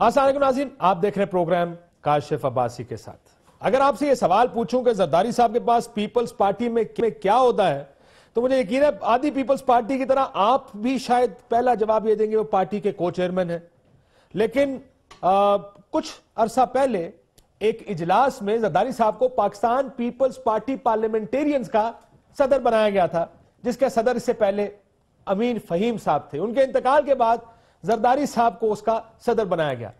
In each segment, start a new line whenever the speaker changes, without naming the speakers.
السلام علیکم ناظرین، آپ دیکھ رہے ہیں پروگرام کاشف عباسی کے ساتھ۔ اگر آپ سے یہ سوال پوچھوں کہ زرداری صاحب کے پاس پیپلز پارٹی میں کیا ہوتا ہے تو مجھے یقین ہے آدھی پیپلز پارٹی کی طرح آپ بھی شاید پہلا جواب یہ دیں گے وہ پارٹی کے کو چیئرمین ہیں۔ لیکن کچھ عرصہ پہلے ایک اجلاس میں زرداری صاحب کو پاکستان پیپلز پارٹی پارلیمنٹیرینز کا صدر بنایا گیا تھا، جس کے صدر اس سے پہلے امین فہیم صاحب تھے۔ ان کے انتقال کے بعد زرداری صاحب کو اس کا صدر بنایا گیا۔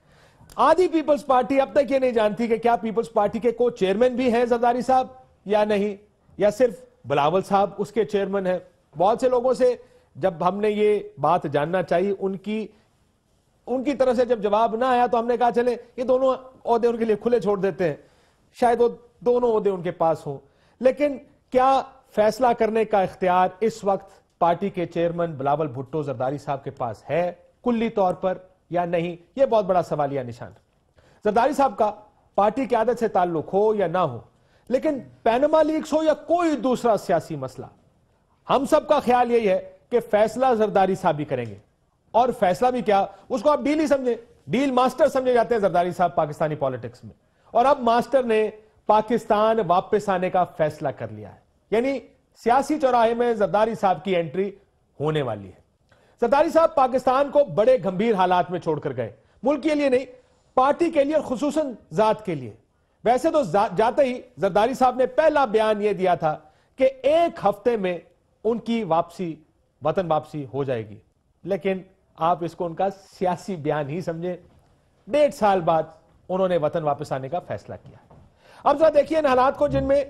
آدھی پیپلز پارٹی اب تک یہ نہیں جانتی کہ کیا پیپلز پارٹی کے کو چیئرمین بھی ہیں زرداری صاحب یا نہیں، یا صرف بلاول صاحب اس کے چیئرمین ہیں۔ بہت سے لوگوں سے جب ہم نے یہ بات جاننا چاہیے، ان کی طرف سے جب جواب نہ آیا تو ہم نے کہا چلے یہ دونوں عہدے ان کے لیے کھلے چھوڑ دیتے ہیں، شاید وہ دونوں عہدے ان کے پاس ہوں۔ لیکن کیا فیصلہ کرنے کا اختیار اس وقت پارٹی کے چیئرمین بلاول بھٹو زرداری صاحب کے پاس ہے کلی طور پر یا نہیں؟ یہ بہت بڑا سوالیہ نشان۔ زرداری صاحب کا پارٹی قیادت سے تعلق ہو یا نہ ہو، لیکن پینما لیکس ہو یا کوئی دوسرا سیاسی مسئلہ، ہم سب کا خیال یہی ہے کہ فیصلہ زرداری صاحب بھی کریں گے۔ اور فیصلہ بھی کیا، اس کو آپ ڈیل ہی سمجھیں، ڈیل ماسٹر سمجھے جاتے ہیں زرداری صاحب پاکستانی پالیٹکس میں، اور اب ماسٹر نے پاکستان واپس آنے کا فیصلہ کر لیا ہے، یعنی سیاسی چوراہے میں زرداری صاحب کی انٹری ہونے والی ہے۔ زرداری صاحب پاکستان کو بڑے گمبھیر حالات میں چھوڑ کر گئے، ملک کے لیے نہیں، پارٹی کے لیے اور خصوصاً ذات کے لیے۔ ویسے تو جاتے ہی زرداری صاحب نے پہلا بیان یہ دیا تھا کہ 1 ہفتے میں ان کی وطن واپسی ہو جائے گی، لیکن آپ اس کو ان کا سیاسی بیان ہی سمجھیں، 1.5 سال بعد انہوں نے وطن واپس آنے کا فیصلہ کیا۔ اب ذرا دیکھیے ان حالات کو جن میں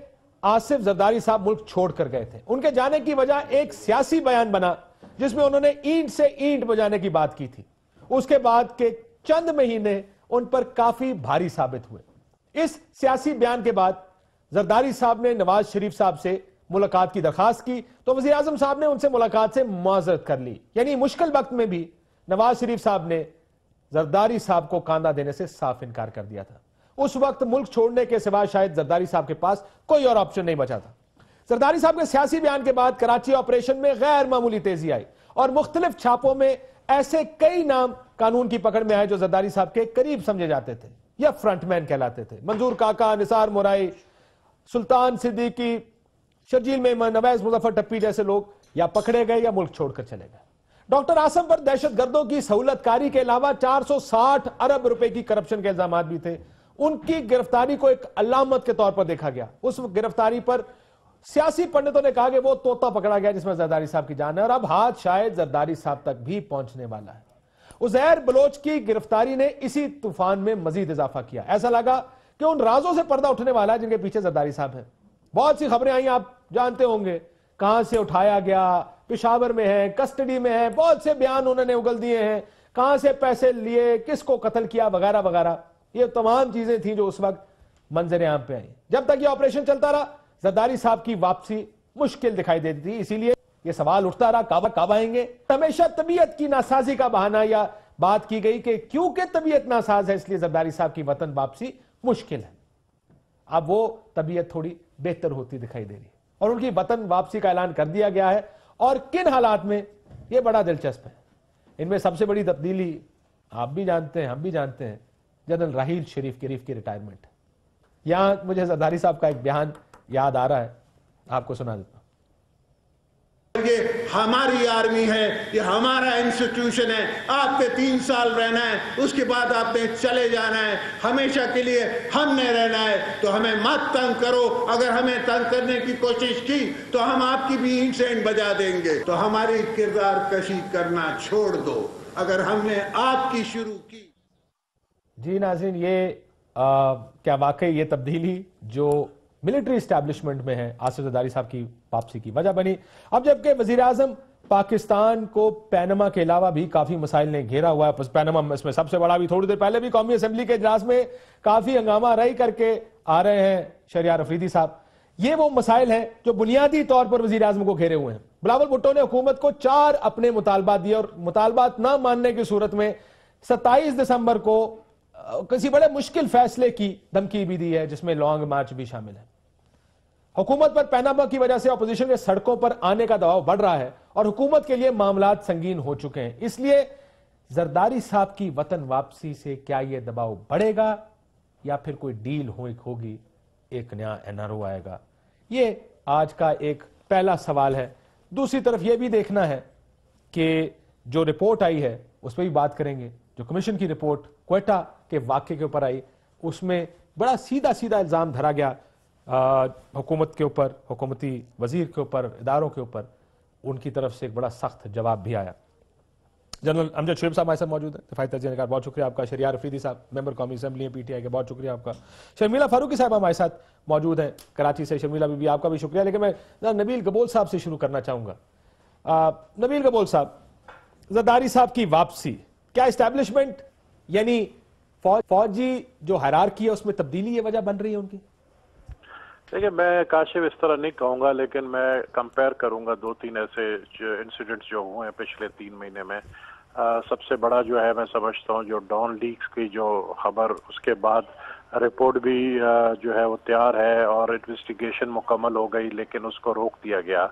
آصف زرداری صاحب ملک چھوڑ کر گئے تھے۔ ان کے جانے کی وجہ ایک سیاسی بیان بنا جس میں انہوں نے اینٹ سے اینٹ بجانے کی بات کی تھی۔ اس کے بعد کے چند مہینے ان پر کافی بھاری ثابت ہوئے۔ اس سیاسی بیان کے بعد زرداری صاحب نے نواز شریف صاحب سے ملاقات کی درخواست کی تو وزیر اعظم صاحب نے ان سے ملاقات سے معذرت کر لی، یعنی مشکل وقت میں بھی نواز شریف صاحب نے زرداری صاحب کو کاندھا دینے سے صاف انکار کر دیا تھا۔ اس وقت ملک چھوڑنے کے سوا شاید زرداری صاحب کے پاس کوئی اور آپشن نہیں بچا تھا۔ زرداری صاحب کے سیاسی بیان کے بعد کراچی آپریشن میں غیر معمولی تیزی آئی اور مختلف چھاپوں میں ایسے کئی نام قانون کی پکڑ میں آئے جو زرداری صاحب کے قریب سمجھے جاتے تھے یا فرنٹ مین کہلاتے تھے۔ منظور کاکا، نثار مورائی، سلطان صدیقی، شرجیل میمن، اویس مظفر ٹپی جیسے لوگ یا پکڑے گئے یا ملک چھوڑ کر چلے گئے۔ ڈاکٹر عاصم پر دہشت گردوں کی سہولت کاری کے علاوہ 460 ارب روپے کی کرپشن کے الزامات بھی تھے۔ ان کی گرفتاری کو ایک علامت کے طور پر دیکھا گیا۔ اس گرفتاری پر سیاسی پنڈتوں نے کہا کہ وہ طوطا پکڑا گیا جس میں زرداری صاحب کی جان ہے، اور اب ہاتھ شاید زرداری صاحب تک بھی پہنچنے والا ہے۔ عزیر بلوچ کی گرفتاری نے اسی طوفان میں مزید اضافہ کیا۔ ایسا لگا کہ ان رازوں سے پردہ اٹھنے والا ہے جن کے پیچھے زرداری صاحب ہیں۔ بہت سی خبریں آئیں، آپ جانتے ہوں گے، کہاں سے اٹھایا گیا، پشاور میں ہے، کسٹڈی میں ہے، بہت سے بیان انہوں نے اگل دیے ہیں، کہاں سے پیسے لیے، کس کو قتل کیا، وغیرہ وغیرہ۔ یہ تمام چیزیں تھیں جو اس وقت منظر عام پہ آئیں۔ جب تک یہ آپریشن چلتا رہا زرداری صاحب کی واپسی مشکل دکھائی دیتی تھی، اسی لیے یہ سوال اٹھتا رہا کب آئیں گے۔ ہمیشہ طبیعت کی ناسازی کا بہانہ یا بات کی گئی کہ کیونکہ طبیعت ناساز ہے اس لیے زرداری صاحب کی وطن واپسی مشکل ہے۔ اب وہ طبیعت تھوڑی بہتر ہوتی دکھائی دے رہی ہے اور ان کی وطن واپسی کا اعلان کر دیا گیا ہے، اور کن حالات میں، یہ بڑا دلچسپ ہے۔ ان میں سب سے بڑی تبدیلی آپ بھی جانتے ہیں، ہم بھی جانتے ہیں، جنرل راحیل شریف کی ریٹائرمنٹ۔ یہاں مجھے زرداری صاحب کا ایک بیان یاد آ رہا ہے، آپ کو سنا دیتا ہوں۔
یہ ہماری آرمی ہے، یہ ہمارا انسٹیٹیوشن ہے، آپ نے 3 سال رہنا ہے، اس کے بعد آپ نے چلے جانا ہے، ہمیشہ کے لیے ہم نے رہنا ہے، تو ہمیں مت تنگ کرو۔ اگر ہمیں تنگ کرنے کی کوشش کی تو ہم آپ کی بھی اینٹ سے اینٹ بجا دیں گے۔ تو ہماری کردار کشی کرنا چھوڑ دو، اگر ہم نے آپ کی شروع کی۔
جی ناظرین، یہ کیا واقعی یہ تبدیلی جو ملٹری اسٹیبلشمنٹ میں ہے آصف زرداری صاحب کی واپسی کی وجہ بنی؟ اب جبکہ وزیر اعظم پاکستان کو پینما کے علاوہ بھی کافی مسائل نے گھیرا ہوا ہے، پینما اس میں سب سے بڑا بھی، تھوڑی دیر پہلے بھی قومی اسمبلی کے اجلاس میں کافی ہنگامہ رائی کر کے آ رہے ہیں شہریار افریدی صاحب۔ یہ وہ مسائل ہیں جو بنیادی طور پر وزیر اعظم کو گھیرے ہوئے ہیں۔ بلاول بھٹو نے حکومت کو 4 اپنے مطالبات دیے اور مطالبات نہ ماننے کی صورت میں 27 دسمبر کو کسی بڑے مشکل فیصلے کی دھمکی بھی دی ہے جس میں لانگ مارچ بھی شامل ہے۔ حکومت پر پینما کی وجہ سے اپوزیشن کے سڑکوں پر آنے کا دباؤ بڑھ رہا ہے اور حکومت کے لیے معاملات سنگین ہو چکے ہیں، اس لیے زرداری صاحب کی وطن واپسی سے کیا یہ دباؤ بڑھے گا یا پھر کوئی ڈیل ہوگی، ایک نیا NRO آئے گا؟ یہ آج کا ایک پہلا سوال ہے۔ دوسری طرف یہ بھی دیکھنا ہے کہ جو رپورٹ آئی ہے اس پہ بھی بات کریں گے۔ جو کمیشن کی رپورٹ کوئٹہ کے واقعے کے اوپر آئی، اس میں بڑا سیدھا الزام دھرا گیا حکومت کے اوپر، حکومتی وزیر کے اوپر، اداروں کے اوپر۔ ان کی طرف سے ایک بڑا سخت جواب بھی آیا۔ جنرل امجد شعیب صاحب ہمارے ساتھ موجود ہیں، دفاعی تجزیہ نگار، بہت شکریہ آپ کا۔ شہریار افریدی صاحب ممبر قومی اسمبلی ہیں PTI کے، بہت شکریہ آپ کا۔ شرمیلا فاروقی صاحب ہمارے ساتھ موجود ہیں کراچی سے۔ شرمیلا بی آپ کا بھی شکریہ۔ لیکن میں نبیل گبول صاحب سے شروع کرنا چاہوں گا۔ نبیل گبول صاحب، زرداری صاحب کی واپسی، کیا اسٹیبلشمنٹ یعنی فوجی جو ہائرارکی ہے اس میں تبدیلی یہ وجہ بن رہی ہے ان کی؟
دیکھیں، میں کاشف اس طرح نہیں کہوں گا، لیکن میں کمپیئر کروں گا 2-3 ایسے انسیڈنٹس جو ہوئے ہیں پچھلے 3 مہینے میں۔ سب سے بڑا جو ہے میں سمجھتا ہوں جو ڈان لیکس کی جو خبر، اس کے بعد رپورٹ بھی جو ہے وہ تیار ہے اور انویسٹیگیشن مکمل ہو گئی، لیکن اس کو روک دیا گیا۔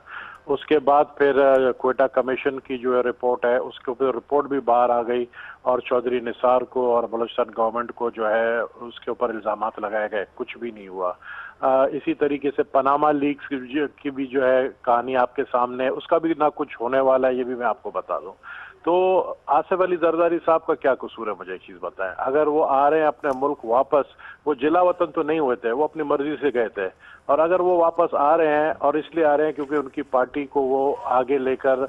اس کے بعد پھر کوئٹہ کمیشن کی جو ہے رپورٹ ہے، اس کے اوپر رپورٹ بھی باہر آ گئی اور چودھری نثار کو اور بلوچستان گورنمنٹ کو جو ہے اس کے اوپر الزامات لگائے گئے، کچھ بھی نہیں ہوا۔ اسی طریقے سے پاناما لیکس کی بھی جو ہے کہانی آپ کے سامنے ہے، اس کا بھی نہ کچھ ہونے والا ہے، یہ بھی میں آپ کو بتا دوں۔ تو آصف علی زرداری صاحب کا کیا قصور ہے، مجھے ایک چیز بتائیں۔ اگر وہ آ رہے ہیں اپنے ملک واپس، وہ جلا وطن تو نہیں ہوئے تھے، وہ اپنی مرضی سے گئے تھے، اور اگر وہ واپس آ رہے ہیں اور اس لیے آ رہے ہیں کیونکہ ان کی پارٹی کو وہ آگے لے کر،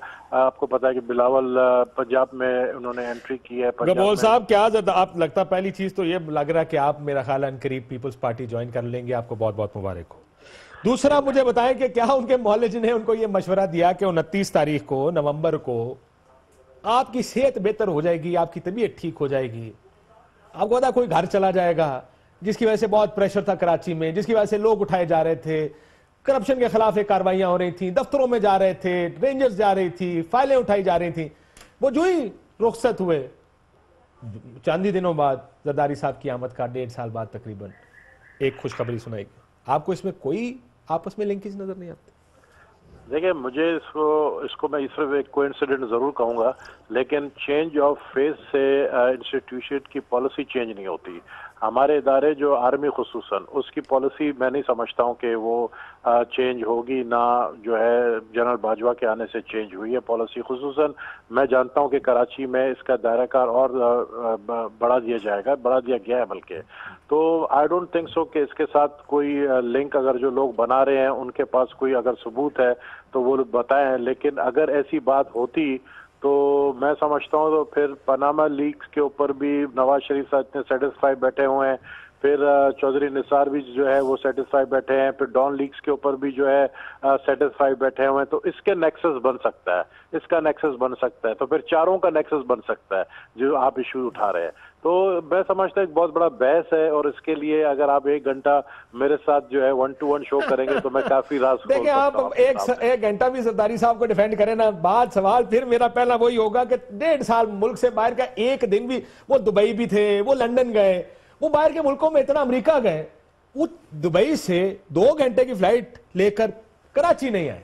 آپ کو پتا ہے کہ بلاول پنجاب میں انہوں نے انٹری کی ہے۔
گبول صاحب، کیا آپ لگتا، پہلی چیز تو یہ لگ رہا کہ آپ میرا خیال ہے قریب پیپلز پارٹی جوائن کر لیں گے، آپ کو بہت بہت مبارک ہو۔ دوسرا مجھے بتائیں کہ کیا ان کے معالج نے ان کو یہ مشورہ دیا کہ 29 تاریخ کو، نومبر کو آپ کی صحت بہتر ہو جائے گی، آپ کی طبیعت ٹھیک ہو جائے گی، آپ کو پتا کوئی گھر چلا جائے گا جس کی وجہ سے بہت پریشر تھا کراچی میں، جس کی وجہ سے لوگ اٹھائے جا رہے تھے، کرپشن کے خلاف ایک کاروائیاں ہو رہی تھیں، دفتروں میں جا رہے تھے، رینجرز جا رہی تھی، فائلیں اٹھائی جا رہی تھیں، وہ جو ہی رخصت ہوئے چاندی دنوں بعد زرداری صاحب کی آمد کا 1.5 سال بعد تقریباً ایک خوشخبری سنائی گئی۔ آپ کو اس میں کوئی آپس میں لنکیج نظر نہیں آتی؟
دیکھیں، مجھے اس کو میں صرف ایک کوئنسیڈنٹ ضرور کہوں گا، لیکن چینج آف فیس سے انسٹیٹیوشن کی پالیسی چینج نہیں ہوتی۔ ہمارے ادارے جو آرمی خصوصاً، اس کی پالیسی میں نہیں سمجھتا ہوں کہ وہ چینج ہوگی، نہ جو ہے جنرل باجوہ کے آنے سے چینج ہوئی ہے پالیسی۔ خصوصاً میں جانتا ہوں کہ کراچی میں اس کا دائرہ کار اور بڑھا دیا جائے گا، بڑھا دیا گیا ہے بلکہ۔ تو آئی ڈونٹ تھنک سو کہ اس کے ساتھ کوئی لنک اگر جو لوگ بنا رہے ہیں ان کے پاس کوئی اگر ثبوت ہے تو وہ بتائیں، لیکن اگر ایسی بات ہوتی تو میں سمجھتا ہوں تو پھر پاناما لیکس کے اوپر بھی نواز شریف صاحب اتنے سیٹسفائی بیٹھے ہوئے ہیں، پھر چودھری نثار بھی جو ہے وہ سیٹسفائی بیٹھے ہیں، پھر ڈان لیکس کے اوپر بھی جو ہے سیٹسفائی بیٹھے ہوئے ہیں، تو اس کے نیکسس بن سکتا ہے، اس کا نیکسس بن سکتا ہے، تو پھر چاروں کا نیکسس بن سکتا ہے جو آپ ایشو اٹھا رہے ہیں۔ تو میں سمجھتا ہوں ایک بہت بڑا بحث ہے، اور اس کے لیے اگر آپ 1 گھنٹا میرے ساتھ جو ہے 1-to-1 شو کریں گے تو میں کافی راز کھول
دیکھیں، آپ ایک گھنٹہ بھی زرداری صاحب کو ڈیفینڈ کریں نا، بات سوال پھر میرا پہلا وہی ہوگا کہ 1.5 سال ملک سے باہر کا ایک دن بھی، وہ دبئی بھی تھے، وہ لندن گئے، وہ باہر کے ملکوں میں اتنا امریکہ گئے، وہ دبئی سے 2 گھنٹے کی فلائٹ لے کر کراچی نہیں آئے۔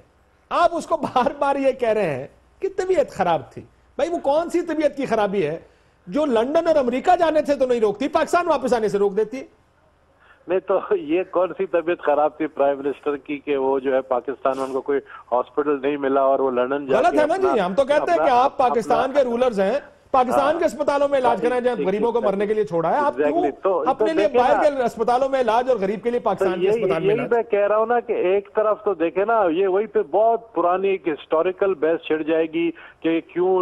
آپ اس کو بار بار یہ کہہ رہے ہیں کہ طبیعت خراب تھی۔ بھائی وہ کون سی طبیعت کی خرابی ہے جو لندن اور امریکہ جانے تھے تو نہیں روکتی، پاکستان واپس آنے سے روک دیتی؟
نہیں تو یہ کون سی طبیعت خراب تھی پرائم منسٹر کی کہ وہ جو ہے پاکستان میں ان کو کوئی ہاسپٹل نہیں ملا اور وہ لندن جا کے
غلط ہے نا جی، ہم تو کہتے ہیں کہ آپ پاکستان کے رولرز ہیں، پاکستان کے اسپتالوں میں علاج کرائیں جہاں غریبوں کو مرنے کے لیے چھوڑا ہے، آپ کیوں اپنے لیے باہر کے اسپتالوں میں علاج اور غریب کے لیے پاکستان کے اسپتال میں علاج؟
میں کہہ رہا ہوں نا کہ ایک طرف تو دیکھیں نا، یہ وہی پہ بہت پرانی ایک ہسٹوریکل بحث چھڑ جائے گی کہ کیوں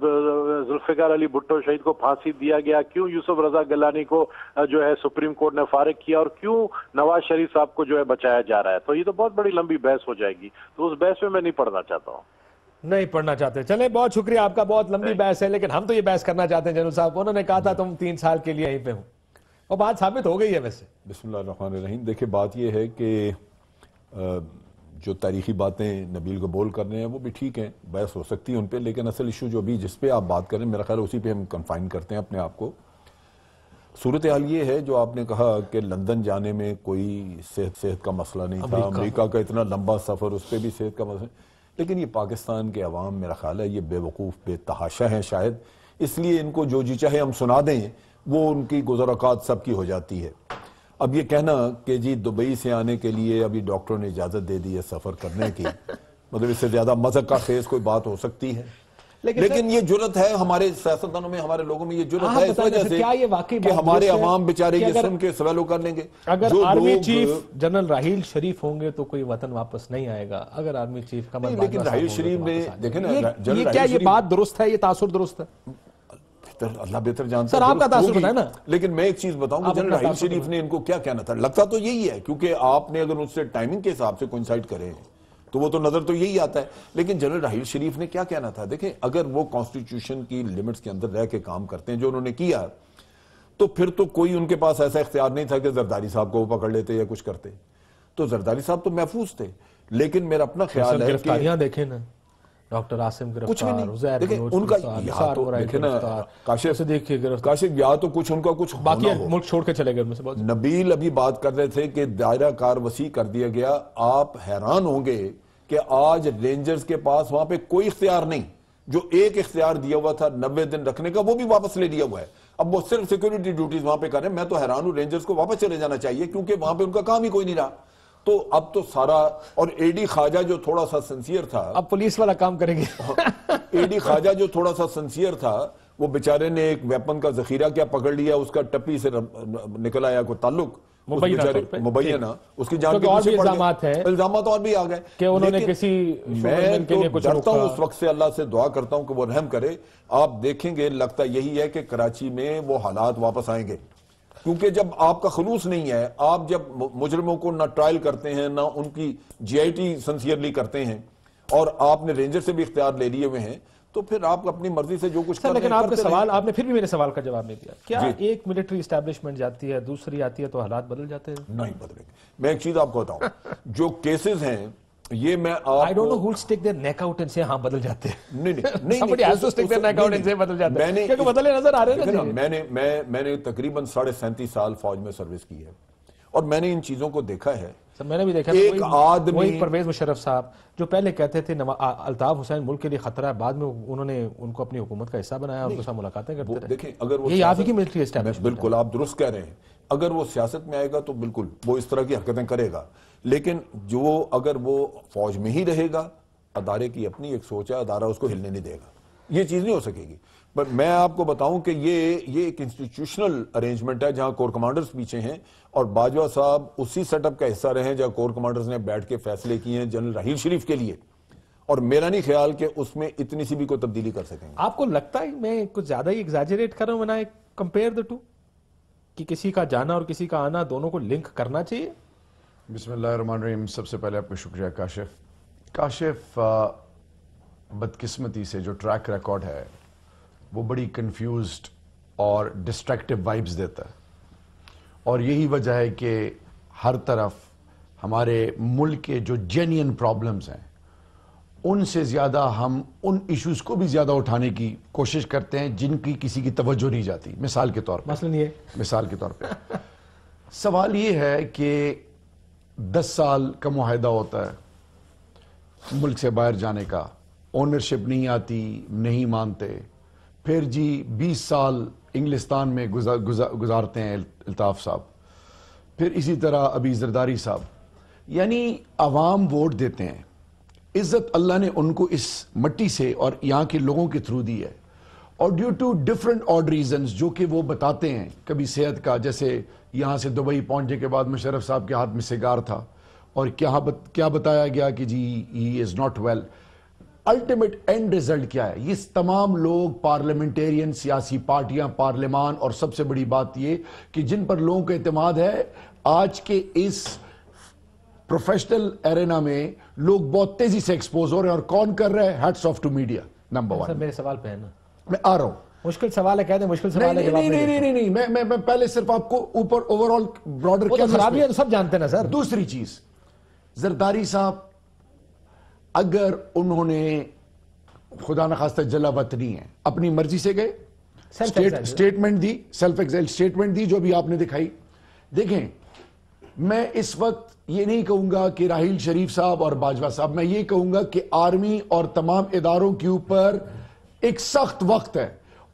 ذوالفقار علی بھٹو شہید کو پھانسی دیا گیا، کیوں یوسف رضا گیلانی کو جو ہے سپریم کورٹ نے فارغ کیا، اور کیوں نواز شریف صاحب کو جو ہے بچایا جا رہا ہے۔ تو یہ تو بہت بڑی لمبی بحث ہو جائے گی، تو اس بحث میں نہیں پڑھنا چاہتا ہوں۔
نہیں پڑھنا چاہتے، چلیں بہت شکریہ آپ کا، بہت لمبی بحث ہے، لیکن ہم تو یہ بحث کرنا چاہتے ہیں جنرل صاحب، انہوں نے کہا تھا تم 3 سال کے لیے یہیں پہ ہوں، اور بات ثابت ہو گئی ہے ویسے۔
بسم اللہ الرحمن الرحیم۔ دیکھیں، بات یہ ہے کہ جو تاریخی باتیں نبیل گبول کر رہے ہیں وہ بھی ٹھیک ہیں، بحث ہو سکتی ہے ان پہ، لیکن اصل ایشو جو بھی جس پہ آپ بات کریں میرا خیال اسی پہ ہم کنفائن کرتے ہیں اپنے آپ کو۔ صورتحال یہ ہے جو آپ نے کہا کہ لندن جانے میں کوئی صحت کا مسئلہ نہیں تھا، امریکہ کا اتنا لمبا سفر اس پہ بھی صحت کا مسئلہ، لیکن یہ پاکستان کے عوام میرا خیال ہے یہ بے وقوف بے تحاشا ہیں شاید، اس لیے ان کو جو جی چاہے ہم سنا دیں وہ ان کی گزر اوقات سب کی ہو جاتی ہے. اب یہ کہنا کہ جی دبئی سے آنے کے لیے ابھی ڈاکٹروں نے اجازت دے دی ہے سفر کرنے کی, مطلب اس سے زیادہ مذہب کا خیز کوئی بات ہو سکتی ہے؟ لیکن یہ جرت ہے ہمارے سیاستدانوں میں, ہمارے لوگوں میں یہ جرت ہے اس وجہ سے کہ ہمارے عوام بیچارے یہ سن کے سوالو کر لیں گے.
اگر army chief general Raheel Sharif ہوں گے تو کوئی وطن واپس نہیں آئے گا. اگر آرمی چیف کا
لیکن راحیل شریف نے دیکھیں نا,
یہ کیا یہ بات درست ہے, یہ تاثر درست ہے؟
اللہ بہتر جانتا ہے.
سر آپ کا تاثر بتائیں نا.
لیکن میں ایک چیز بتاؤں کہ جنرل راحیل شریف نے ان کو کیا کہنا تھا, لگتا تو یہی ہے کیونکہ آپ نے اگر ان سے ٹائمنگ کے حساب سے کوئنسائڈ کرے تو وہ تو نظر تو یہی آتا ہے. لیکن جنرل راحیل شریف نے کیا کہنا تھا, دیکھیں اگر وہ کانسٹیٹیوشن کی لیمٹس کے اندر رہ کے کام کرتے ہیں جو انہوں نے کیا, تو پھر تو کوئی ان کے پاس ایسا اختیار نہیں تھا کہ زرداری صاحب کو وہ پکڑ لیتے یا کچھ کرتے. تو زرداری صاحب تو محفوظ تھے, لیکن میرا اپنا خیال ہے کہ
گرفتاریاں دیکھیں نا, ڈاکٹر عاصم گرفتار,
کچھ بھی نہیں.
عزیر
دیکھیں ان کا یا تو دیکھیں نا کاشف, یا تو کچھ ان کا کچھ
باقی ملک چھوڑ کے چلے گئے ان میں سے بہت.
نبیل ابھی بات کر رہے تھے کہ دائرہ کار وسیع کر دیا گیا. آپ حیران ہوں گے کہ آج رینجرز کے پاس وہاں پہ کوئی اختیار نہیں. جو ایک اختیار دیا ہوا تھا 90 دن رکھنے کا, وہ بھی واپس لے لیا ہوا ہے. اب وہ صرف سیکیورٹی ڈیوٹیز وہاں پہ کر رہے ہیں. میں تو حیران ہوں, رینجرز کو واپس چلے جانا چاہیے کیونکہ وہاں پہ ان کا کام ہی کوئی نہیں رہا. تو اب تو سارا, اور اے ڈی خواجہ جو تھوڑا سا سنسیئر تھا,
اب پولیس والا کام کریں گے.
اے ڈی خواجہ جو تھوڑا سا سنسیئر تھا, وہ بیچارے نے ایک ویپن کا ذخیرہ کیا پکڑ لیا, اس کا ٹپی سے نکل آیا کوئی تعلق مبینہ, اس کی جان کے پیچھے پڑ گئے. الزامات اور بھی آ گئے کہ انہوں نے کسی, میں تو ڈرتا ہوں اس وقت سے, اللہ سے دعا کرتا ہوں کہ وہ رحم کرے. آپ دیکھیں گے لگتا یہی ہے کہ کراچی میں وہ حالات واپس آئیں گے, کیونکہ جب آپ کا خلوص نہیں ہے, آپ جب مجرموں کو نہ ٹرائل کرتے ہیں نہ ان کی جی آئی ٹی سنسیئرلی کرتے ہیں, اور آپ نے رینجر سے بھی اختیار لے لیے ہوئے ہیں, تو پھر آپ اپنی مرضی سے جو کچھ
لیکن آپ کا سوال, آپ نے پھر بھی میرے سوال کا جواب نہیں دیا. کیا ایک ملٹری اسٹیبلشمنٹ جاتی ہے, دوسری آتی ہے تو حالات بدل جاتے ہیں؟
نہیں بدلیں گے. میں ایک چیز آپ کو بتاؤں, جو کیسز ہیں یہ میں آپ
I don't know who'll stick their neck out and say ہاں بدل جاتے ہیں.
نہیں
Somebody has to stick their neck out and say بدل جاتے ہیں, کیونکہ بدلے نظر آ رہے ہیں.
میں نے تقریباً 37.5 سال فوج میں سروس کی ہے, اور میں نے ان چیزوں کو دیکھا ہے.
میں نے بھی دیکھا
ایک آدمی,
وہی پرویز مشرف صاحب جو پہلے کہتے تھے الطاف حسین ملک کے لیے خطرہ ہے, بعد میں انہوں نے ان کو اپنی حکومت کا حصہ بنایا, ان کے ساتھ ملاقاتیں کرتے رہے.
دیکھیں اگر وہ
یہ آپ ہی کی ملٹری اسٹیبلشمنٹ,
بالکل آپ درست کہہ رہے ہیں, اگر وہ سیاست میں آئے گا تو بالکل وہ اس طرح کی حرکتیں کرے گا. لیکن جو اگر وہ فوج میں ہی رہے گا, ادارے کی اپنی ایک سوچ ہے, ادارہ اس کو ہلنے نہیں دے گا, یہ چیز نہیں ہو سکے گی. پر میں آپ کو بتاؤں کہ یہ ایک انسٹیٹیوشنل ارینجمنٹ ہے جہاں کور کمانڈرز پیچھے ہیں, اور باجوہ صاحب اسی سیٹ اپ کا حصہ رہے ہیں جہاں کور کمانڈرز نے بیٹھ کے فیصلے کیے ہیں جنرل راحیل شریف کے لیے, اور میرا نہیں خیال کہ اس میں اتنی سی بھی کوئی تبدیلی کر سکیں گے.
آپ کو لگتا ہے میں کچھ زیادہ ہی ایگزیجریٹ کر رہا ہوں when I compare the two, کہ کسی کا جانا اور کسی کا آنا دونوں کو لنک کرنا چاہیے؟
بسم اللہ الرحمن الرحیم. سب سے پہلے آپ کو شکریہ کاشف. بدقسمتی سے جو ٹریک ریکارڈ ہے وہ بڑی کنفیوزڈ اور ڈسٹریکٹیو وائبز دیتا ہے, اور یہی وجہ ہے کہ ہر طرف ہمارے ملک کے جو جینین پرابلمز ہیں ان سے زیادہ ہم ان ایشوز کو بھی زیادہ اٹھانے کی کوشش کرتے ہیں جن کی کسی کی توجہ نہیں جاتی. مثال کے طور پہ سوال یہ ہے کہ 10 سال کا معاہدہ ہوتا ہے ملک سے باہر جانے کا, اونرشپ نہیں آتی, نہیں مانتے, پھر جی 20 سال انگلستان میں گزارتے ہیں الطاف صاحب, پھر اسی طرح ابھی زرداری صاحب. یعنی عوام ووٹ دیتے ہیں, عزت اللہ نے ان کو اس مٹی سے اور یہاں کے لوگوں کے تھرو دی ہے, اور due to different odd reasons جو کہ وہ بتاتے ہیں, کبھی صحت کا, جیسے یہاں سے دبئی پہنچنے کے بعد مشرف صاحب کے ہاتھ میں سگار تھا اور کیا بتایا گیا کہ جی he is not well. Ultimate end result کیا ہے؟ یہ تمام لوگ پارلیمنٹیرین, سیاسی پارٹیاں, پارلیمان, اور سب سے بڑی بات یہ کہ جن پر لوگوں کا اعتماد ہے آج کے اس پروفیشنل ایرینا میں لوگ بہت تیزی سے ایکسپوز ہو رہے ہیں. اور کون کر رہا ہے؟ Hats of two media. Number 1.
میرے سوال پہ ہے نا,
میں آ رہا ہوں.
مشکل سوال ہے, کہہ دیں مشکل سوال ہے.
نہیں, میں پہلے صرف آپ کو اوپر اوور آل براڈر
کیا خرابی ہے سب جانتے ہیں نا سر.
دوسری چیز, زرداری صاحب اگر انہوں نے خدا نخواستہ جلا وطنی ہے اپنی مرضی سے گئے, سٹیٹمنٹ دی, سیلف ایگزائل سٹیٹمنٹ دی جو بھی آپ نے دکھائی. دیکھیں میں اس وقت یہ نہیں کہوں گا کہ راحیل شریف صاحب اور باجوہ صاحب, میں یہ کہوں گا کہ آرمی اور تمام اداروں کے اوپر ایک سخت وقت ہے,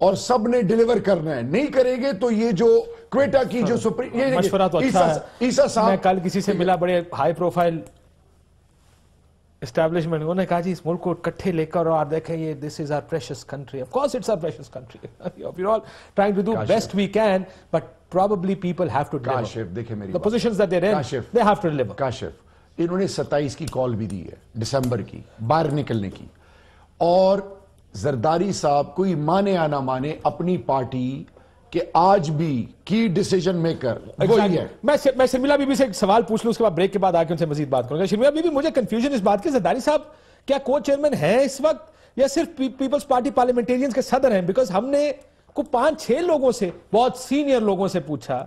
اور سب نے ڈیلیور کرنا ہے. نہیں کریں گے تو یہ جو کوئٹہ کی جو سپریم
مشورہ تو اچھا ہے.
عیسیٰ صاحب
میں کل کسی سے ملا بڑے ہائی پروفائل اسٹیبلشمنٹ, انہوں نے کہا جی اس ملک کو اکٹھے لے کر اور دیکھیں یہ this is our precious country. Of course it's our precious country. We are all trying to do best we can, but probably people have to deliver.
Kashif دیکھیں میری
the positions that they're in, they have to deliver.
Kashif انہوں نے 27 کی کال بھی دی ہے دسمبر کی باہر نکلنے کی, اور زرداری صاحب کوئی مانے یا نہ مانے اپنی پارٹی کہ آج بھی کی ڈیسیجن میکر وہی ہے.
میں شرمیلا بی بی سے ایک سوال پوچھ لوں, اس کے بعد بریک کے بعد آ کے ان سے مزید بات کروں گا. شرمیلا بی بی, مجھے کنفیوژن اس بات کی, زرداری صاحب کیا کو چیئرمین ہیں اس وقت یا صرف پیپلز پارٹی پارلیمنٹیرینز کے صدر ہیں؟ بیکاز ہم نے کو 5-6 لوگوں سے, بہت سینئر لوگوں سے پوچھا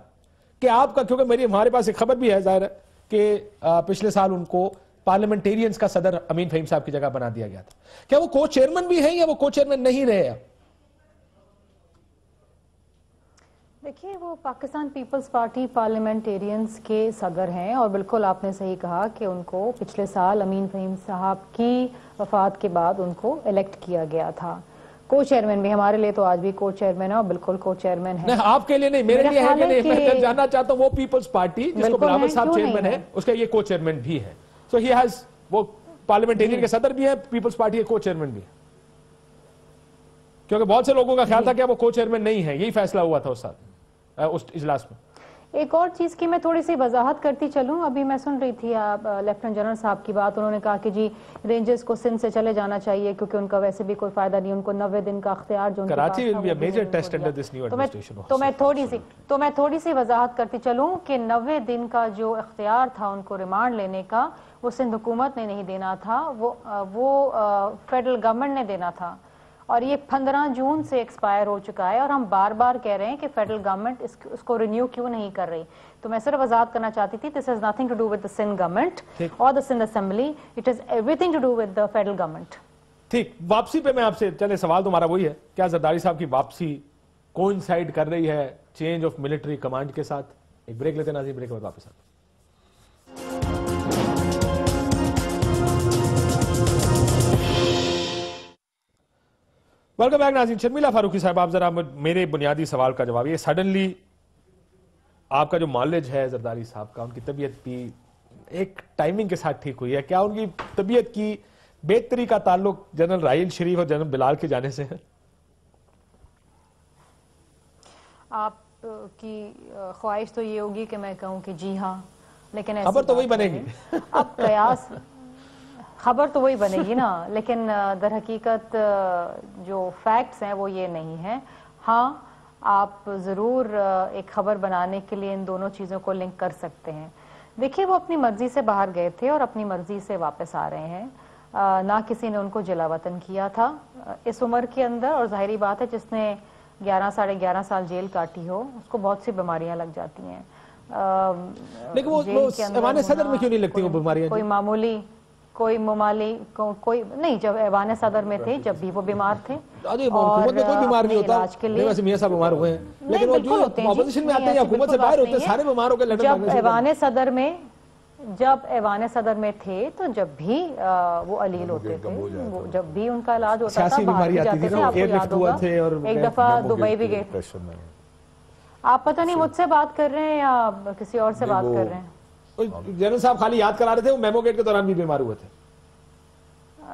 کہ آپ کا, کیونکہ ہمارے پاس ایک خبر بھی ہے ظاہر ہے کہ پچھلے سال ان کو پارلیمنٹیرینز کا صدر امین فہیم صاحب کی جگہ بنا دیا گیا تھا. کیا وہ کو چیئرمین بھی ہیں یا وہ کو چیئرمین نہیں رہے؟
دیکھیے وہ پاکستان پیپلز پارٹی پارلیمنٹیرینز کے صدر ہیں, اور بالکل آپ نے صحیح کہا کہ ان کو پچھلے سال امین فہیم صاحب کی وفات کے بعد ان کو الیکٹ کیا گیا تھا. کو چیئرمین بھی ہمارے لیے تو آج بھی کو چیئرمین ہے, اور بالکل کو چیئرمین ہے.
نہیں آپ کے لیے نہیں, میرے لیے ہے کہ نہیں. میں جاننا چاہتا ہوں وہ پیپلز پارٹی جس کو بلاول صاحب چیئرمین ہے, اس کا یہ کو چیئرمین بھی ہے. سو ہی ہیز, وہ پارلیمنٹیرین کے صدر بھی ہیں, پیپلز پارٹی کے کو چیئرمین بھی ہے. کیونکہ بہت سے لوگوں کا خیال تھا کہ وہ کو چیئرمین نہیں ہے, یہی فیصلہ ہوا تھا اس اجلاس میں.
ایک اور چیز کی میں تھوڑی سی وضاحت کرتی چلوں. ابھی میں سن رہی تھی لیفٹنٹ جنرل صاحب کی بات, انہوں نے کہا کہ جی رینجرز کو سندھ سے چلے جانا چاہیے کیونکہ ان کا ویسے بھی کوئی فائدہ نہیں, ان کو 90 دن کا اختیار جو ان کے پاس
Karachi will be a major test under this new administration.
تو میں تھوڑی سی وضاحت کرتی چلوں کہ 90 دن کا جو اختیار تھا ان کو ریمانڈ لینے کا, وہ سندھ حکومت نے نہیں دینا تھا, وہ فیڈرل گورنمنٹ نے دینا تھا, اور یہ 15 جون سے ایکسپائر ہو چکا ہے. اور ہم بار بار کہہ رہے ہیں کہ فیڈرل گورنمنٹ اس کو رینیو کیوں نہیں کر رہی. تو میں صرف وضاحت کرنا چاہتی تھی, this has nothing to do with the Sindh government اور دا Sindh assembly, it has every thing to do with the federal government.
ٹھیک, واپسی پہ میں آپ سے, چلے سوال تمہارا وہی ہے, کیا زرداری صاحب کی واپسی کوئنسائڈ کر رہی ہے چینج آف ملٹری کمانڈ کے ساتھ؟ ایک بریک لیتے ہیں ناظرین, بریک کے بعد واپس آتے ہیں. ویلکم بیک ناظرین. شرمیلا فاروقی صاحب, آپ ذرا میرے بنیادی سوال کا جواب, یہ سڈنلی آپ کا جو مالج ہے زرداری صاحب کا, ان کی طبیعت بھی ایک ٹائمنگ کے ساتھ ٹھیک ہوئی ہے, کیا ان کی طبیعت کی بہتری کا تعلق جنرل راحیل شریف اور جنرل بلال کے جانے سے ہے؟
آپ کی خواہش تو یہ ہوگی کہ میں کہوں کہ جی ہاں, لیکن
خبر تو وہی بنے گی.
اب قیاس خبر تو وہی بنے گی نا, لیکن در حقیقت جو فیکٹس ہیں وہ یہ نہیں ہیں. ہاں آپ ضرور ایک خبر بنانے کے لیے ان دونوں چیزوں کو لنک کر سکتے ہیں. دیکھیے وہ اپنی مرضی سے باہر گئے تھے اور اپنی مرضی سے واپس آ رہے ہیں, نہ کسی نے ان کو جلا وطن کیا تھا اس عمر کے اندر, اور ظاہری بات ہے جس نے 11-11.5 سال جیل کاٹی ہو اس کو بہت سی بیماریاں لگ جاتی ہیں.
لیکن وہ ایوان صدر میں کیوں نہیں لگتی وہ بیماریاں؟
کوئی معمولی کوئی کوئی نہیں, جب ایوان صدر میں تھے جب بھی وہ بیمار تھے,
حکومت میں کوئی بیمار نہیں ہوتا. ویسے میاں صاحب بیمار ہوئے ہیں, لیکن وہ جو اپوزیشن میں آتے ہیں حکومت سے باہر ہوتے ہیں سارے بیمار ہو کے لندن.
جب ایوان صدر میں تھے تو جب بھی وہ علیل ہوتے تھے, جب بھی ان کا علاج ہوتا تھا باہر بھی جاتے تھے. آپ کو یاد ہوگا ایک دفعہ دبئی بھی گئے. آپ پتہ نہیں مجھ سے بات کر رہے ہیں یا کسی اور سے بات کر رہے ہیں؟
جنرل صاحب خالی یاد کرا رہے تھے, وہ میمو گیٹ کے دوران بھی بیمار ہوئے تھے.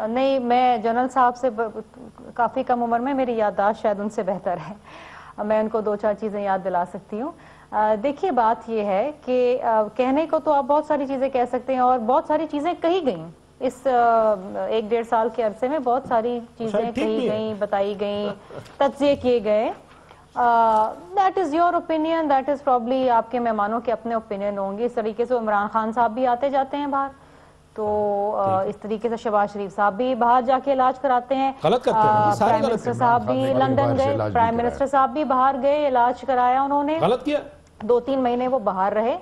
نہیں, میں جنرل صاحب سے کافی کم عمر میں, میری یادداشت شاید ان سے بہتر ہے, میں ان کو 2-4 چیزیں یاد دلا سکتی ہوں. دیکھیے بات یہ ہے کہ کہنے کو تو آپ بہت ساری چیزیں کہہ سکتے ہیں, اور بہت ساری چیزیں کہی گئیں اس 1-1.5 سال کے عرصے میں, بہت ساری چیزیں کہی گئیں, بتائی گئیں, تجزیے کیے گئے. That is your opinion, that is probably آپ کے مہمانوں کے اپنے اوپینین ہوں گے. اس طریقے سے عمران خان صاحب بھی آتے جاتے ہیں باہر, تو اس طریقے سے شہباز شریف صاحب بھی باہر جا کے علاج کراتے ہیں. پرائم منسٹر صاحب بھی لندن گئے, پرائم منسٹر صاحب بھی باہر گئے, علاج کرایا انہوں نے.
غلط کیا,
2-3 مہینے وہ باہر رہے.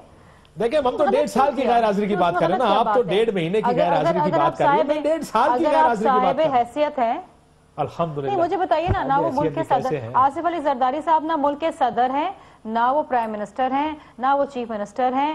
دیکھیں ہم تو 1.5 سال کی غیر حاضری کی بات کر رہے ہیں نا, آپ تو 1.5 مہینے کی غیر حاضری کی بات کر رہے ہیں, 1.5 سال کی غیر حاضری کی بات کر رہے ہیں.
حیثیت ہے
الحمدللہ.
مجھے بتائیے نا, نہ وہ ملک کے صدر آصف علی زرداری صاحب نہ ملک کے صدر ہیں, نہ وہ پرائم منسٹر ہیں, نہ وہ چیف منسٹر ہیں,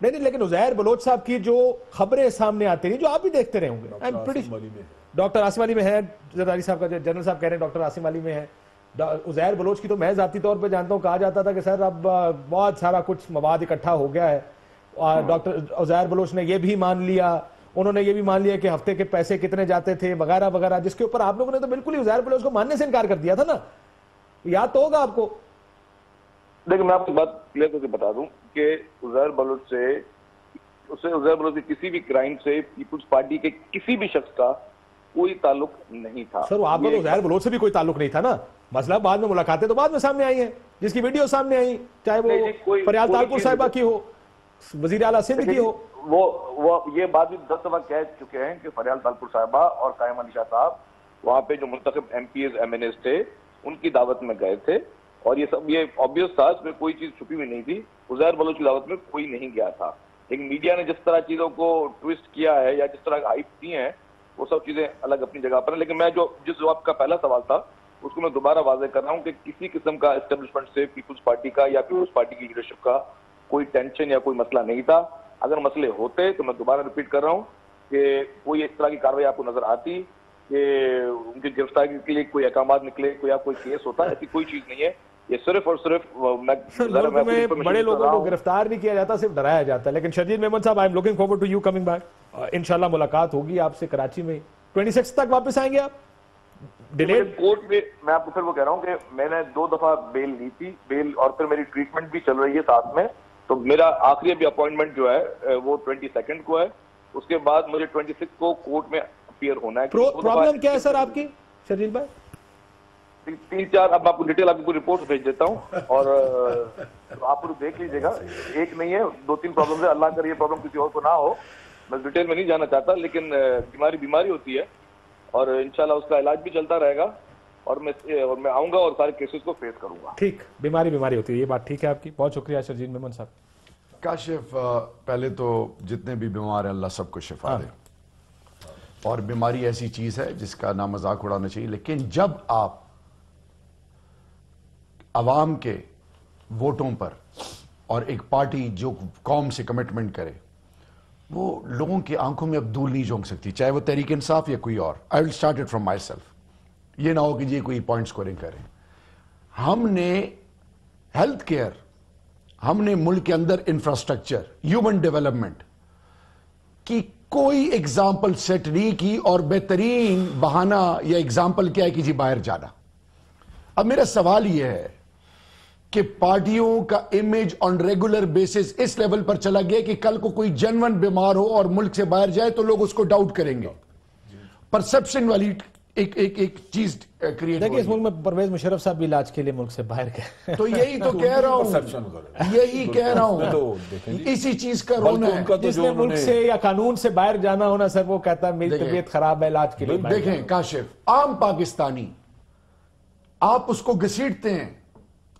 نہیں لیکن عزیر بلوچ صاحب کی جو خبریں سامنے آتی رہی جو آپ بھی دیکھتے رہے ہوں گے, ڈاکٹر عاصم علی میں ہے, زرداری صاحب کا جنرل صاحب کہہ رہے ہیں ڈاکٹر عاصم علی میں ہے. عزیر بلوچ کی تو میں ذاتی طور پہ جانتا ہوں, کہا جاتا تھا کہ سر اب بہت سارا کچھ مواد اکٹھا ہو گیا ہے. ڈاکٹر عزیر بلوچ نے یہ بھی مان لیا, انہوں نے یہ بھی مان لیا کہ ہفتے کے پیسے کتنے جاتے تھے وغیرہ وغیرہ, جس کے اوپر آپ لوگوں نے تو بالکل ہی عزیر بلوچ کو ماننے سے انکار کر دیا تھا نا, یاد تو ہوگا آپ کو.
دیکھیں میں آپ کو بات کلیئر کر کے بتا دوں کہ عزیر بلوچ کی کسی بھی کرائم سے پیپلز پارٹی کے کسی بھی شخص کا کوئی تعلق نہیں تھا.
سر آپ کا تو عزیر بلوچ سے بھی کوئی تعلق نہیں تھا نا, مسئلہ بعد میں ملاقاتیں تو بعد میں سامنے آئی ہیں, جس کی ویڈیو سامنے آئی, چاہے وہ فریال تالپور صاحبہ کی ہو, وزیر اعلیٰ سندھ کی ہو.
وہ یہ بات بھی 10 دفعہ کہہ چکے ہیں کہ فریال تالپور صاحبہ اور قائم علی شاہ صاحب وہاں پہ جو منتخب M P As M N As تھے ان کی دعوت میں گئے تھے, اور یہ سب یہ آبویس تھا, اس میں کوئی چیز چھپی ہوئی نہیں تھی. عزیر بلوچ کی دعوت میں کوئی نہیں گیا تھا. لیکن میڈیا نے جس طرح چیزوں کو ٹویسٹ کیا ہے یا جس طرح ہائپ دی ہیں وہ سب چیزیں الگ اپنی جگہ پر ہیں. لیکن میں جس جواب کا پہلا سوال تھا اس کو میں دوبارہ واضح کر رہا ہوں کہ کسی قسم کا اسٹیبلشمنٹ سے پیپلز پارٹی کا یا پیپلز پارٹی کی لیڈرشپ کا کوئی ٹینشن یا کوئی مسئلہ نہیں تھا. اگر مسئلے ہوتے تو میں دوبارہ ریپیٹ کر رہا ہوں کہ کوئی اس طرح کی کارروائی آپ کو نظر آتی کہ ان کی گرفتاری کے لیے کوئی احکامات نکلے, کوئی کیس ہوتا, ایسی کوئی چیز نہیں ہے. یہ صرف اور صرف
میں بڑے لوگوں کو گرفتار نہیں کیا جاتا, صرف ڈرایا جاتا ہے. لیکن شرجیل میمن صاحب, I am looking forward to you coming back. انشاءاللہ ملاقات ہوگی آپ سے کراچی میں. 26 تک واپس آئیں گے آپ؟
ڈیلیٹ کورٹ میں میں آپ کو پھر وہ کہہ رہا ہوں کہ میں نے 2 دفعہ بیل لی تھی, بیل اور پھر میری ٹریٹمنٹ بھی چل رہی ہے ساتھ میں. تو میرا آخری ابھی اپوائنٹمنٹ جو ہے وہ 22 کو ہے. اس کے بعد مجھے 26 کو کورٹ میں اپیئر ہونا ہے.
پرابلم کیا ہے سر آپ کی شرجیل بھائی؟
3-4 اب میں آپ کو ڈیٹیل آپ کو رپورٹ بھیج دیتا ہوں اور آپ کو دیکھ لیجیے گا. ایک نہیں ہے 2-3 پرابلم ہے. اللہ کر یہ پرابلم کسی اور کو نہ ہو, میں ڈیٹیل میں نہیں جانا چاہتا, لیکن بیماری ہوتی ہے اور انشاءاللہ اس کا علاج بھی چلتا رہے گا اور میں آؤں گا اور سارے کیسز کو فیس کروں گا.
ٹھیک, بیماری ہوتی ہے, یہ بات ٹھیک ہے آپ کی. بہت شکریہ شرجیل میمن صاحب.
کاشف, پہلے تو جتنے بھی بیمار ہیں اللہ سب کو شفا دے, اور بیماری ایسی چیز ہے جس کا نہ مذاق اڑانا چاہیے. لیکن جب آپ عوام کے ووٹوں پر اور ایک پارٹی جو قوم سے کمٹمنٹ کرے, وہ لوگوں کی آنکھوں میں اب دھول نہیں جھونک سکتی, چاہے وہ تحریک انصاف یا کوئی اور. I will start it from myself. یہ نہ ہو کہ جی کوئی پوائنٹ سکورنگ کریں. ہم نے ہیلتھ کیئر, ہم نے ملک کے اندر انفراسٹرکچر, ہیومن ڈیولپمنٹ کی کوئی ایگزامپل سیٹ نہیں کی, اور بہترین بہانہ یا ایگزامپل کیا ہے کہ جی باہر جانا. اب میرا سوال یہ ہے کہ پارٹیوں کا امیج آن ریگولر بیسس اس لیول پر چلا گیا کہ کل کو کوئی جنون بیمار ہو اور ملک سے باہر جائے تو لوگ اس کو ڈاؤٹ کریں گے. پرسپشن والی ایک چیز کریٹ
دیکھیں, اس ملک میں پرویز مشرف صاحب بھی علاج کے لیے ملک سے باہر گئے.
تو یہی تو کہہ رہا ہوں, اسی چیز کا رونا ہے.
جس نے ملک سے یا قانون سے باہر جانا ہونا سر, وہ کہتا ہے میری طبیعت خراب ہے علاج کے لیے.
دیکھیں کاشف, عام پاکستانی آپ اس کو گھسیٹتے ہیں,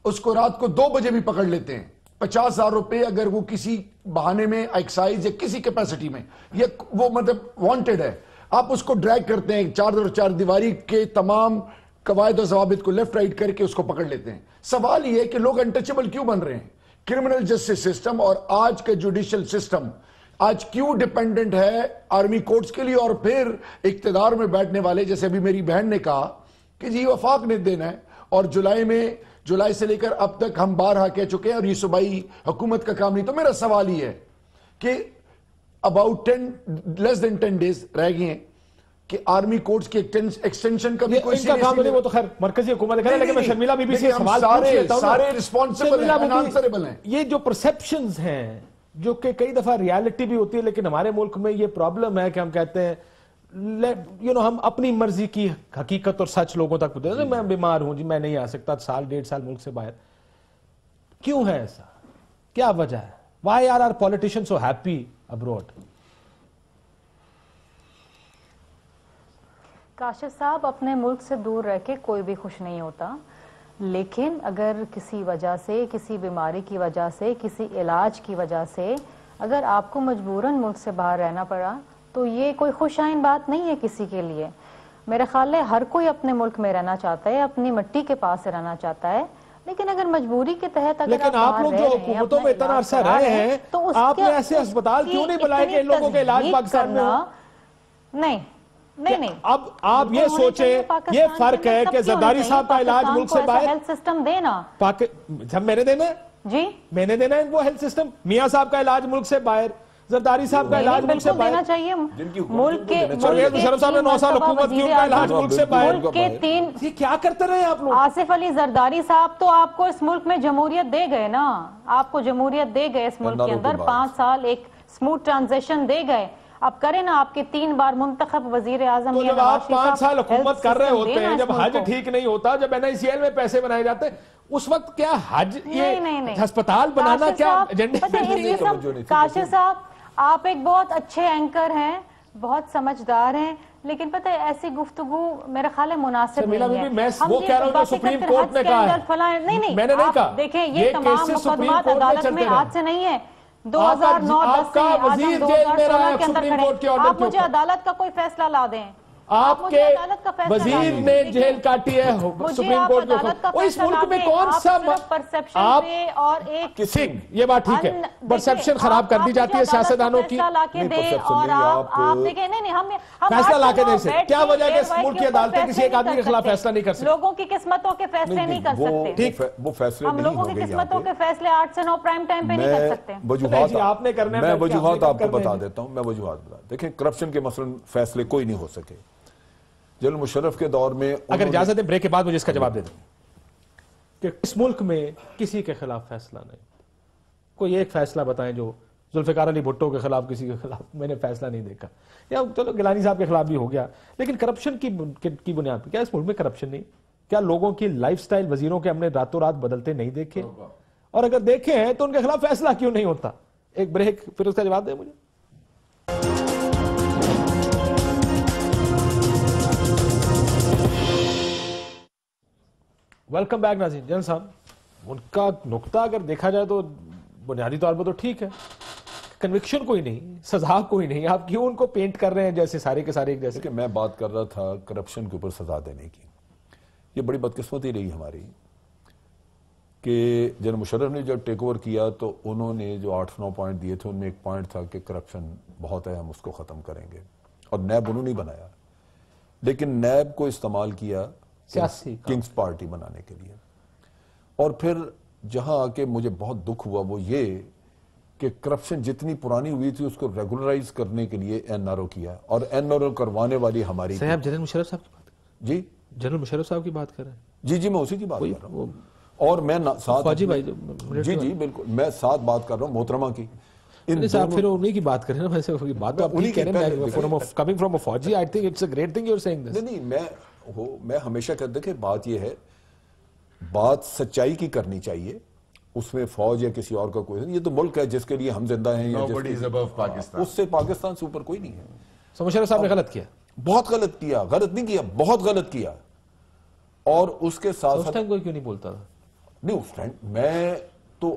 اس کو رات کو 2 بجے بھی پکڑ لیتے ہیں. 50,000 روپے اگر وہ کسی بہانے میں ایکسائز یا کسی کیپیسٹی میں یا وہ مطلب وانٹڈ ہے, آپ اس کو ڈریگ کرتے ہیں, 4 دیواری کے تمام قواعد و ضوابط کو لیفٹ رائٹ کر کے اس کو پکڑ لیتے ہیں. سوال یہ ہے کہ لوگ انٹچبل کیوں بن رہے ہیں؟ کرمنل جسٹس سسٹم اور آج کا جوڈیشل سسٹم آج کیوں ڈیپینڈنٹ ہے آرمی کورٹس کے لیے, اور پھر اقتدار میں بیٹھنے والے, جیسے ابھی میری بہن نے کہا کہ جی وفاق نے دینا ہے, اور جولائی سے لے کر اب تک ہم بارہا کہہ چکے ہیں, اور یہ صوبائی حکومت کا کام نہیں. تو میرا سوال یہ ہے کہ اباؤٹ لیس دین 10 days رہ گئے ہیں کہ آرمی کورٹس کی ایکسٹینشن کا بھی کوئی
کام نہیں. وہ تو خیر مرکزی حکومت ہے, لیکن میں شرمیلا بی بی سے سوال پوچھ لیتا ہوں.
سارے ریسپانسبل ہیں, آنسریبل ہیں.
یہ جو پرسیپشنز ہیں جو کہ کئی دفعہ ریالٹی بھی ہوتی ہے, لیکن ہمارے ملک میں یہ پرابلم ہے کہ ہم کہتے ہیں ہم اپنی مرضی کی حقیقت اور سچ لوگوں تک پہنچاتے ہیں. میں بیمار ہوں جی, میں نہیں آ سکتا 1.5 سال ملک سے باہر. کیوں ہے ایسا؟ کیا وجہ ہے؟ Why are our politicians so happy abroad?
Kashif صاحب, اپنے ملک سے دور رہ کے کوئی بھی خوش نہیں ہوتا, لیکن اگر کسی وجہ سے, کسی بیماری کی وجہ سے, کسی علاج کی وجہ سے اگر آپ کو مجبوراً ملک سے باہر رہنا پڑا تو یہ کوئی خوش آئند بات نہیں ہے کسی کے لیے. میرے خیال ہے ہر کوئی اپنے ملک میں رہنا چاہتا ہے, اپنی مٹی کے پاس رہنا چاہتا ہے. لیکن اگر مجبوری کے تحت اگر
لیکن آپ لوگ جو حکومتوں میں اتنا عرصہ رہے ہیں آپ نے ایسے ہسپتال کیوں نہیں بنائے کہ ان لوگوں کے علاج پاکستان میں ہو؟
نہیں
اب آپ یہ سوچیں یہ فرق ہے کہ زرداری صاحب کا علاج ملک سے باہر
ہیلتھ سسٹم دینا
جب میں نے دینا ہے
جی
میں نے دینا ہے وہ ہیلتھ سسٹم میاں صاحب کا علاج ملک سے باہر زرداری صاحب کا علاج ملک سے باہر
دینا چاہیے ملک کے
مشرف صاحب نے 9 سال حکومت کی ان کا علاج ملک سے باہر
ملک کے 3
یہ کیا کرتے رہے آپ لوگ
آصف علی زرداری صاحب تو آپ کو اس ملک میں جمہوریت دے گئے نا آپ کو جمہوریت دے گئے اس ملک کے اندر 5 سال ایک سموتھ ٹرانزیشن دے گئے اب کریں نا آپ کے 3 بار منتخب وزیر اعظم
تو جب آپ 5 سال حکومت کر رہے ہوتے ہیں جب حج ٹھیک نہیں ہوتا جب NICL میں پیسے بنائے جاتے اس وقت کیا حج یہ ہسپتال بنانا کیا ایجنڈے
کاشف صاحب آپ ایک بہت اچھے اینکر ہیں بہت سمجھدار ہیں لیکن پتہ ہے ایسی گفتگو میرا خیال ہے مناسب نہیں ہے
میں وہ کہہ رہا ہوں جو سپریم کورٹ نے کہا ہے
نہیں
میں نے نہیں کہا
دیکھیں یہ تمام مقدمات عدالت میں آج سے نہیں ہے 2009-10 سے آج ہم 2016 کے اندر کھڑے آپ مجھے عدالت کا کوئی فیصلہ لا دیں
آپ کے وزیر نے جیل کاٹی ہے سپریم کورٹ میں اس ملک میں کون سا آپ کسی یہ بات ٹھیک ہے پرسپشن خراب کر دی جاتی ہے سیاستدانوں کی فیصلہ لا کے دے سے کیا وجہ ہے کہ اس ملک کی عدالتیں کسی ایک آدمی کے خلاف فیصلہ نہیں کر سکتے
لوگوں کی قسمتوں کے فیصلے نہیں کر سکتے
ٹھیک
وہ فیصلے
ہم لوگوں کی قسمتوں کے فیصلے 8 سے 9 پرائم ٹائم پہ نہیں کر سکتے
آپ نے کرنا
میں وجوہات آپ کو بتا دیتا ہوں میں وجوہات بتا دیکھیں کرپشن کے مثلا فیصلے کوئی نہیں ہو سکے جنرل مشرف کے دور میں
اگر اجازت ہے بریک کے بعد مجھے اس کا جواب دے دیں کہ اس ملک میں کسی کے خلاف فیصلہ نہیں کوئی ایک فیصلہ بتائیں جو ذوالفقار علی بھٹو کے خلاف کسی کے خلاف میں نے فیصلہ نہیں دیکھا یا چلو گیلانی صاحب کے خلاف بھی ہو گیا لیکن کرپشن کی بنیاد پر کیا اس ملک میں کرپشن نہیں کیا لوگوں کی لائف سٹائل وزیروں کے ہم نے راتوں رات بدلتے نہیں دیکھے اور اگر دیکھے ہیں تو ان کے خلاف فیصلہ کیوں نہیں ہوتا ایک بریک پھر اس کا جواب دیں مجھے ویلکم بیک ناظرین جنرل صاحب ان کا نقطہ اگر دیکھا جائے تو بنیادی طور پر تو ٹھیک ہے کنوکشن کوئی نہیں سزا کوئی نہیں آپ کیوں ان کو پینٹ کر رہے ہیں جیسے سارے کے سارے ایک جیسے
کہ میں بات کر رہا تھا کرپشن کے اوپر سزا دینے کی یہ بڑی بدقسمتی رہی ہماری کہ جنرل مشرف نے جب ٹیک اوور کیا تو انہوں نے جو 8-9 پوائنٹ دیے تھے ان میں ایک پوائنٹ تھا کہ کرپشن بہت ہے ہم اس کو ختم کریں گے اور نیب انہوں نے بنایا لیکن نیب کو استعمال کیا کنگز پارٹی بنانے کے لیے اور پھر جہاں آ کے مجھے بہت دکھ ہوا وہ یہ کہ کرپشن جتنی پرانی ہوئی تھی اس کو ریگولرائز کرنے کے لیے NRO کیا اور NRO کروانے والی ہماری
صاحب جنرل مشرف صاحب کی بات
جی
جنرل مشرف صاحب کی بات کر رہے ہیں
جی میں اسی کی بات کر رہا ہوں اور میں ساتھ جی بالکل میں ساتھ بات کر رہا ہوں محترمہ کی
صاحب پھر انہی کی بات کریں نا ویسے بات تو آپ ٹھیک کہہ رہے ہیں کمنگ فرام اے فوجی I think it's a great thing you are seeing this
نہیں میں ہمیشہ کہتا کہ بات یہ ہے بات سچائی کی کرنی چاہیے اس میں فوج یا کسی اور کا کوئی نہیں یہ تو ملک ہے جس کے لیے ہم زندہ ہیں اس سے پاکستان سے اوپر کوئی نہیں ہے
مشرف صاحب نے غلط کیا
بہت غلط کیا غلط نہیں کیا بہت غلط کیا اور اس کے ساتھ
اس ٹائم کوئی کیوں نہیں بولتا تھا
نہیں اس ٹائم میں تو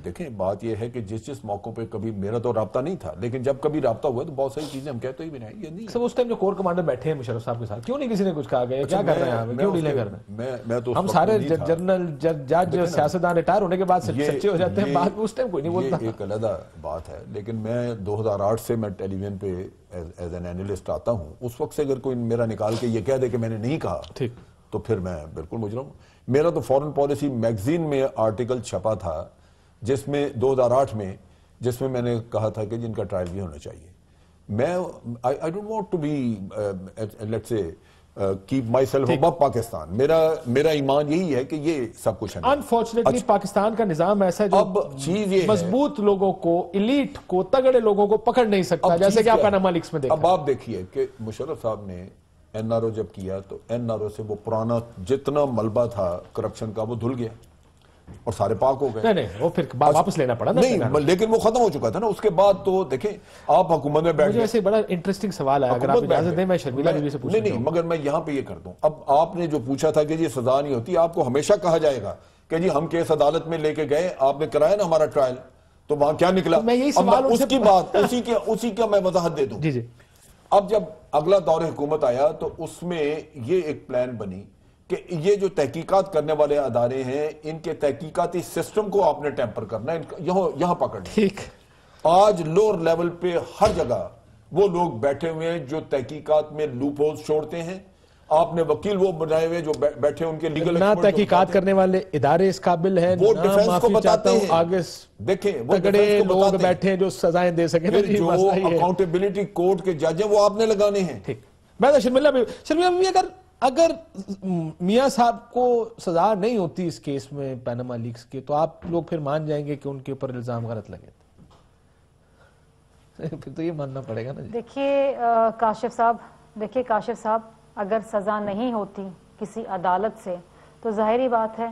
دیکھیں بات یہ ہے کہ جس موقع پہ کبھی میرا تو رابطہ نہیں تھا لیکن جب کبھی رابطہ ہوا تو بہت ساری چیزیں ہم کہتے ہی بھی نہیں یہ نہیں
سب اس ٹائم جو کور کمانڈر بیٹھے ہیں مشرف صاحب کے ساتھ کیوں نہیں کسی نے کچھ کہا گیا کیا کر رہے ہیں کیوں ڈیلے کر رہے ہیں ہم سارے جنرل جج سیاستدان ریٹائر ہونے کے بعد سچے ہو جاتے ہیں بات اس ٹائم کوئی نہیں بولتا
ایک علیحدہ بات ہے لیکن میں 2008 سے میں ٹیلی ویژن پہ ایز این اینالسٹ آتا ہوں اس وقت سے اگر کوئی میرا نکال کے یہ کہہ دے کہ میں نے نہیں کہا
ٹھیک
تو پھر میں بالکل مجرم ہوں میرا تو فورن پالیسی میگزین میں آرٹیکل چھپا تھا جس میں 2008 میں جس میں نے کہا تھا کہ جن کا ٹرائل بھی ہونا چاہیے میں I don't want to be let's say keep myself above Pakistan میرا ایمان یہی ہے کہ یہ سب کچھ ہے
انفارچونیٹلی پاکستان کا نظام ایسا ہے جو مضبوط لوگوں کو ایلیٹ کو تگڑے لوگوں کو پکڑ نہیں سکتا جیسے کہ آپ پاناما لیکس میں دیکھا
اب آپ دیکھیے کہ مشرف صاحب نے NRO جب کیا تو NRO سے وہ پرانا جتنا ملبہ تھا کرپشن کا وہ دھل گیا اور سارے پاک ہو گئے
نہیں وہ پھر واپس لینا پڑا
نہیں لیکن وہ ختم ہو چکا تھا نا اس کے بعد تو دیکھیں آپ حکومت میں بیٹھ
مجھے ایسے بڑا انٹرسٹنگ سوال ہے اگر آپ اجازت دیں میں شرمیلا بیوی سے پوچھنا
نہیں مگر میں یہاں پہ یہ کر دوں اب آپ نے جو پوچھا تھا کہ یہ سزا نہیں ہوتی آپ کو ہمیشہ کہا جائے گا کہ جی ہم کیس عدالت میں لے کے گئے آپ نے کرایا نا ہمارا ٹرائل تو وہاں کیا نکلا اس کی بات اسی کا میں وضاحت دے دوں اب جب اگلا دور حکومت آیا تو اس میں یہ ایک پلان بنی کہ یہ جو تحقیقات کرنے والے ادارے ہیں ان کے تحقیقاتی سسٹم کو آپ نے ٹیمپر کرنا ہے، یہاں پکڑ
ٹھیک.
آج لوور لیول پہ ہر جگہ وہ لوگ بیٹھے ہوئے ہیں جو تحقیقات میں لوپ ہولز چھوڑتے ہیں. آپ نے وکیل وہ بنائے ہوئے جو بیٹھے ان کے لیگل
نہ تحقیقات کرنے والے ادارے اس قابل ہیں،
وہ
نہ
ڈیفنس کو
معافی
بتاتے
چاہتا ہوں
ہیں.
آگے
دیکھیں وہ
تگڑے لوگ بیٹھے ہیں جو سزائیں دے سکیں.
جو اکاؤنٹیبلٹی کورٹ کے جج ہیں وہ آپ نے لگانے ہیں.
ٹھیک. میں شرمیلا بھی اگر میاں صاحب کو سزا نہیں ہوتی اس کیس میں پیناما لیکس کے، تو آپ لوگ پھر مان جائیں گے کہ ان کے اوپر الزام غلط لگے تھے؟ پھر تو یہ ماننا پڑے گا نا.
دیکھیے کاشف صاحب اگر سزا نہیں ہوتی کسی عدالت سے تو ظاہری بات ہے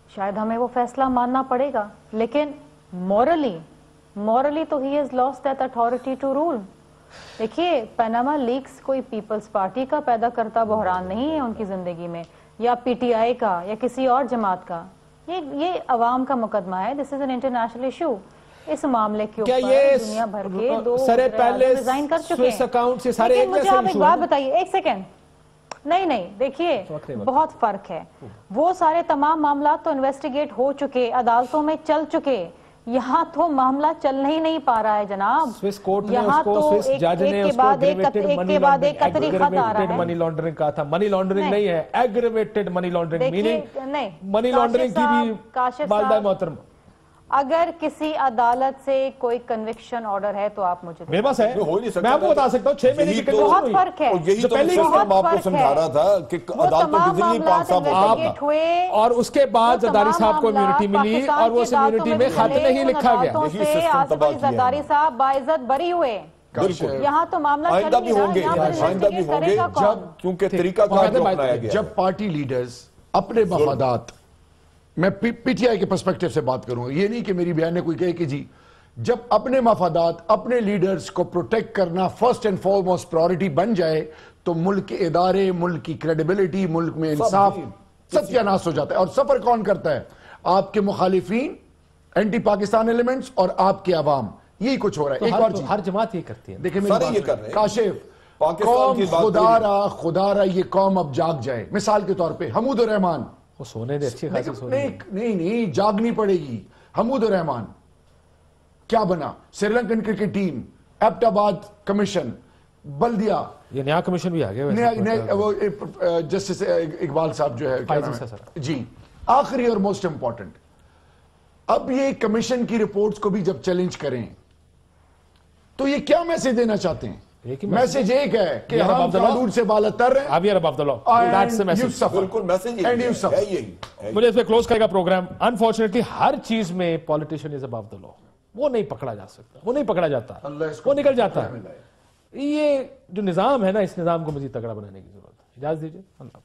شاید ہمیں وہ فیصلہ ماننا پڑے گا، لیکن مورلی تو he has lost that authority to rule. دیکھیے پیناما لیکس کوئی پیپلز پارٹی کا پیدا کرتا بحران نہیں ہے ان کی زندگی میں، یا پی ٹی آئی کا یا کسی اور جماعت کا. یہ عوام کا مقدمہ ہے. دس از این انٹرنیشنل ایشو. اس معاملے کے اوپر دنیا بھر کے دو ریزائن کر چکے ہیں. لیکن مجھے آپ ایک بات بتائیے، ایک سیکنڈ. نہیں دیکھیے بہت فرق ہے. وہ سارے تمام معاملات تو انویسٹیگیٹ ہو چکے، عدالتوں میں چل چکے. یہاں تو معاملہ چل نہیں پا رہا ہے جناب.
سوئس کورٹ نے
یہاں
اس کو
تو
سوئس جج نے اس کو
قطری خط آ رہا ہے.
منی لانڈرنگ کہا تھا. منی لانڈرنگ نہیں ہے، aggravated money laundering, meaning money laundering کی بھی والدہ محترم.
اگر کسی عدالت سے کوئی کنوکشن آرڈر ہے تو آپ مجھے
میرے پاس ہے، میں آپ کو بتا سکتا ہوں 6 مہینے کی کنوکشن.
بہت فرق ہے.
یہی تو سسٹم آپ کو سمجھا رہا تھا کہ عدالتوں کی ذمہ پاک صاحب ہوتا.
اور اس کے بعد زرداری صاحب کو امیونٹی ملی اور وہ اس امیونٹی میں خط نہیں لکھا گیا.
زرداری صاحب باعزت بری ہوئے. یہاں تو معاملہ
آئندہ بھی ہوں گے جب کیونکہ طریقہ کار جو اپنایا گیا.
جب پارٹی لیڈرز اپنے مفادات، میں پی ٹی آئی کے پرسپیکٹیو سے بات کروں گا، یہ نہیں کہ میری بیان نے کوئی کہے کہ جی جب اپنے مفادات اپنے لیڈرز کو پروٹیکٹ کرنا فرسٹ اینڈ فارموسٹ پرائورٹی بن جائے تو ملک کے ادارے، ملک کی کریڈیبلٹی، ملک میں انصاف ستیاناش ہو جاتا ہے. اور سفر کون کرتا ہے؟ آپ کے مخالفین، اینٹی پاکستان ایلیمنٹس اور آپ کے عوام. یہی کچھ ہو رہا ہے. ایک اور چیز
ہر جماعت یہ کرتی ہے.
دیکھیں میری بات کاشف، قوم خدا را یہ قوم اب جاگ جائے. مثال کے طور پہ حمود الرحمان،
وہ سونے دے اچھی خاصی سونے.
نہیں جاگنی پڑے گی. حمود الرحمان کیا بنا؟ Sri Lankan cricket team, Abbott آباد کمیشن، بلدیہ،
یہ نیا کمیشن بھی آگیا
وہ جسٹس اقبال صاحب جو ہے جی. آخری اور موسٹ امپورٹنٹ، اب یہ کمیشن کی رپورٹس کو بھی جب چیلنج کریں تو یہ کیا میسج دینا چاہتے ہیں؟ میسج ایک ہے کہ ہم قانون سے بالاتر ہیں.
بالکل میسج ہے یہی.
مجھے اس پہ کلوز کرے گا پروگرام. انفارچونیٹلی ہر چیز میں پولیٹیشین از ابو دی لا. وہ نہیں پکڑا جا سکتا، وہ نہیں پکڑا جاتا، وہ نکل جاتا ہے. یہ جو نظام ہے نا، اس نظام کو مزید تگڑا بنانے کی ضرورت ہے. اجازت دیجیے. اللہ